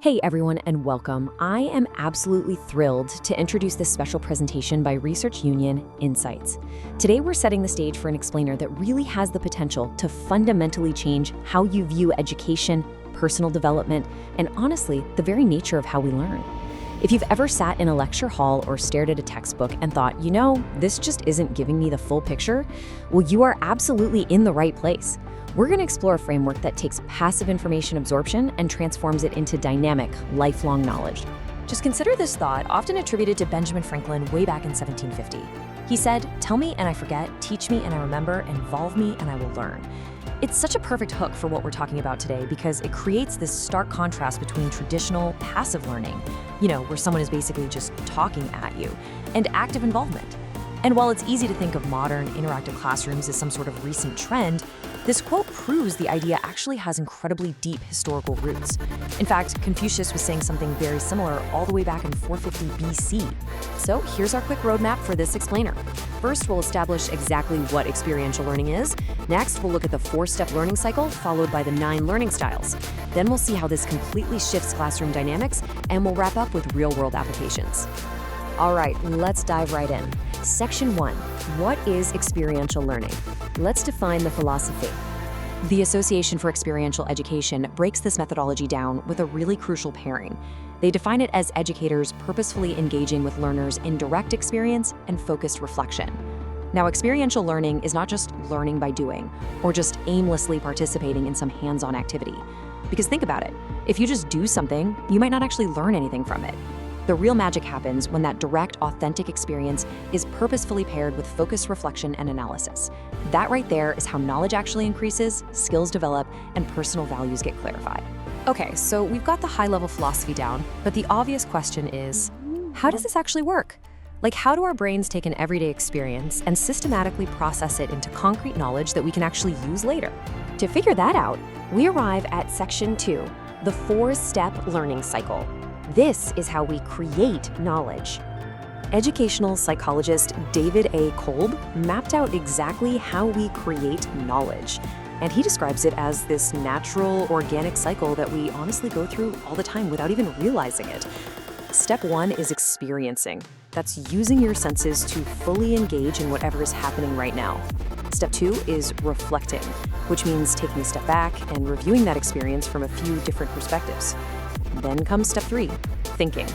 Hey everyone, and welcome. I am absolutely thrilled to introduce this special presentation by Research Union Insights. Today we're setting the stage for an explainer that really has the potential to fundamentally change how you view education, personal development, and honestly, the very nature of how we learn. If you've ever sat in a lecture hall or stared at a textbook and thought, this just isn't giving me the full picture, well, you are absolutely in the right place. We're going to explore a framework that takes passive information absorption and transforms it into dynamic, lifelong knowledge. Just consider this thought, often attributed to Benjamin Franklin way back in 1750. He said, "Tell me and I forget, teach me and I remember, involve me and I will learn." It's such a perfect hook for what we're talking about today because it creates this stark contrast between traditional passive learning, where someone is basically just talking at you, and active involvement. And while it's easy to think of modern interactive classrooms as some sort of recent trend, this quote proves the idea actually has incredibly deep historical roots. In fact, Confucius was saying something very similar all the way back in 450 BC. So here's our quick roadmap for this explainer. First, we'll establish exactly what experiential learning is. Next, we'll look at the 4-step learning cycle, followed by the 9 learning styles. Then we'll see how this completely shifts classroom dynamics, and we'll wrap up with real-world applications. All right, let's dive right in. Section 1, what is experiential learning? Let's define the philosophy. The Association for Experiential Education breaks this methodology down with a really crucial pairing. They define it as educators purposefully engaging with learners in direct experience and focused reflection. Now, experiential learning is not just learning by doing, or just aimlessly participating in some hands-on activity. Because think about it, if you just do something, you might not actually learn anything from it. The real magic happens when that direct, authentic experience is purposefully paired with focused reflection and analysis. That right there is how knowledge actually increases, skills develop, and personal values get clarified. Okay, so we've got the high-level philosophy down, but the obvious question is, how does this actually work? How do our brains take an everyday experience and systematically process it into concrete knowledge that we can actually use later? To figure that out, we arrive at Section 2, the 4-step learning cycle. This is how we create knowledge. Educational psychologist David Kolb mapped out exactly how we create knowledge. And he describes it as this natural, organic cycle that we honestly go through all the time without even realizing it. Step 1 is experiencing. That's using your senses to fully engage in whatever is happening right now. Step 2 is reflecting, which means taking a step back and reviewing that experience from a few different perspectives. Then comes step 3, thinking.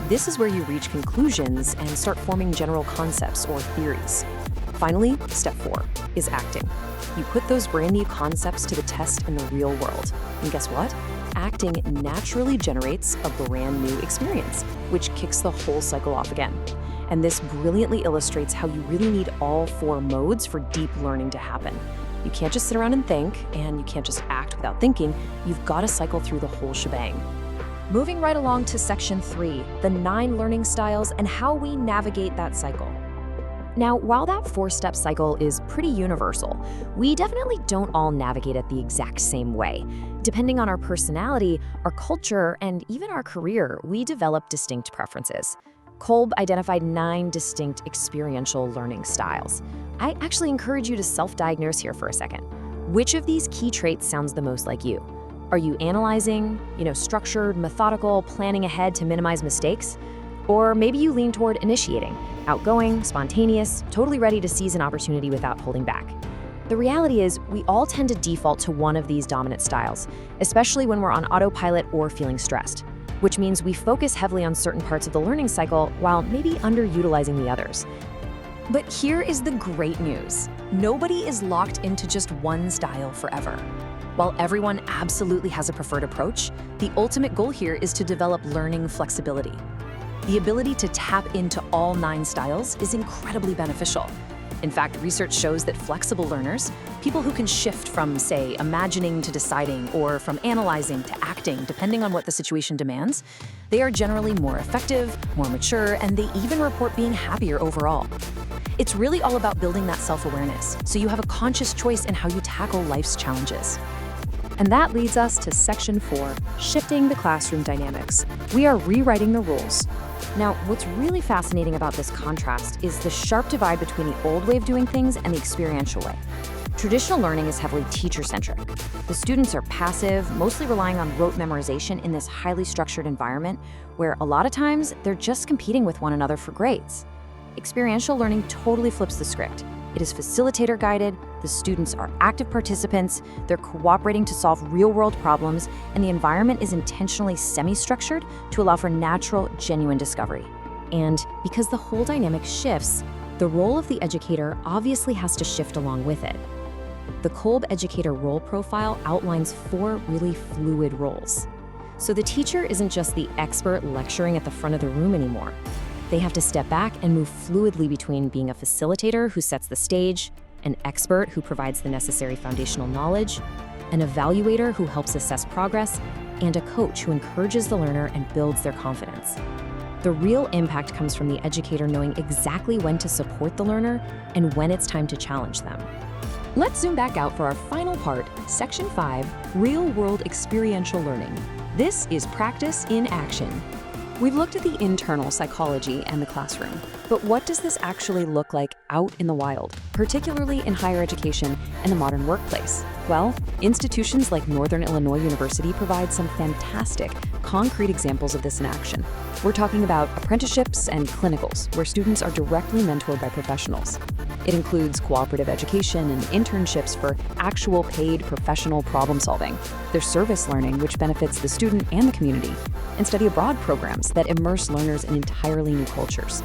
This is where you reach conclusions and start forming general concepts or theories. Finally, step 4 is acting. You put those brand new concepts to the test in the real world. And guess what? Acting naturally generates a brand new experience, which kicks the whole cycle off again. And this brilliantly illustrates how you really need all 4 modes for deep learning to happen. You can't just sit around and think, and you can't just act without thinking. You've got to cycle through the whole shebang. Moving right along to Section 3, the 9 learning styles and how we navigate that cycle. Now, while that 4-step cycle is pretty universal, we definitely don't all navigate it the exact same way. Depending on our personality, our culture, and even our career, we develop distinct preferences. Kolb identified 9 distinct experiential learning styles. I actually encourage you to self-diagnose here for a second. Which of these key traits sounds the most like you? Are you analyzing, structured, methodical, planning ahead to minimize mistakes? Or maybe you lean toward initiating, outgoing, spontaneous, totally ready to seize an opportunity without holding back. The reality is, we all tend to default to one of these dominant styles, especially when we're on autopilot or feeling stressed, which means we focus heavily on certain parts of the learning cycle while maybe underutilizing the others. But here is the great news. Nobody is locked into just one style forever. While everyone absolutely has a preferred approach, the ultimate goal here is to develop learning flexibility. The ability to tap into all 9 styles is incredibly beneficial. In fact, research shows that flexible learners, people who can shift from, say, imagining to deciding or from analyzing to acting, depending on what the situation demands, they are generally more effective, more mature, and they even report being happier overall. It's really all about building that self-awareness, so you have a conscious choice in how you tackle life's challenges. And that leads us to Section 4, shifting the classroom dynamics. We are rewriting the rules. Now, what's really fascinating about this contrast is the sharp divide between the old way of doing things and the experiential way. Traditional learning is heavily teacher-centric. The students are passive, mostly relying on rote memorization in this highly structured environment where a lot of times they're just competing with one another for grades. Experiential learning totally flips the script. It is facilitator guided, the students are active participants, they're cooperating to solve real-world problems, and the environment is intentionally semi-structured to allow for natural, genuine discovery. And because the whole dynamic shifts, the role of the educator obviously has to shift along with it. The Kolb educator role profile outlines 4 really fluid roles. So the teacher isn't just the expert lecturing at the front of the room anymore. They have to step back and move fluidly between being a facilitator who sets the stage, an expert who provides the necessary foundational knowledge, an evaluator who helps assess progress, and a coach who encourages the learner and builds their confidence. The real impact comes from the educator knowing exactly when to support the learner and when it's time to challenge them. Let's zoom back out for our final part, Section 5, Real-World Experiential Learning. This is practice in action. We've looked at the internal psychology and the classroom, but what does this actually look like out in the wild, particularly in higher education and the modern workplace? Well, institutions like Northern Illinois University provide some fantastic, concrete examples of this in action. We're talking about apprenticeships and clinicals, where students are directly mentored by professionals. It includes cooperative education and internships for actual paid professional problem solving. There's service learning, which benefits the student and the community, and study abroad programs that immerse learners in entirely new cultures.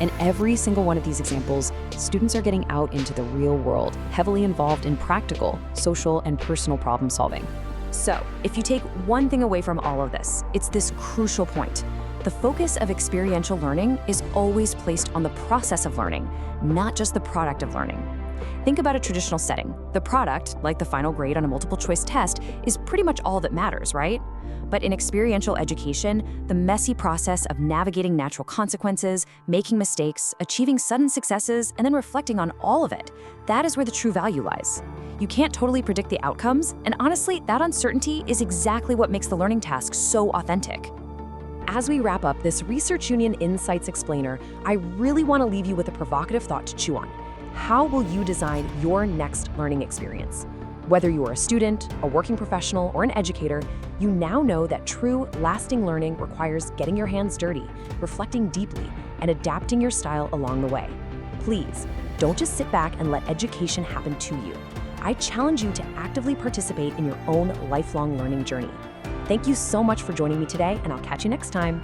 In every single one of these examples, students are getting out into the real world, heavily involved in practical, social, and personal problem solving. So, if you take one thing away from all of this, it's this crucial point. The focus of experiential learning is always placed on the process of learning, not just the product of learning. Think about a traditional setting. The product, like the final grade on a multiple choice test, is pretty much all that matters, right? But in experiential education, the messy process of navigating natural consequences, making mistakes, achieving sudden successes, and then reflecting on all of it, that is where the true value lies. You can't totally predict the outcomes, and honestly, that uncertainty is exactly what makes the learning task so authentic. As we wrap up this Research Union Insights Explainer, I really want to leave you with a provocative thought to chew on. How will you design your next learning experience? Whether you are a student, a working professional, or an educator, you now know that true, lasting learning requires getting your hands dirty, reflecting deeply, and adapting your style along the way. Please, don't just sit back and let education happen to you. I challenge you to actively participate in your own lifelong learning journey. Thank you so much for joining me today, and I'll catch you next time.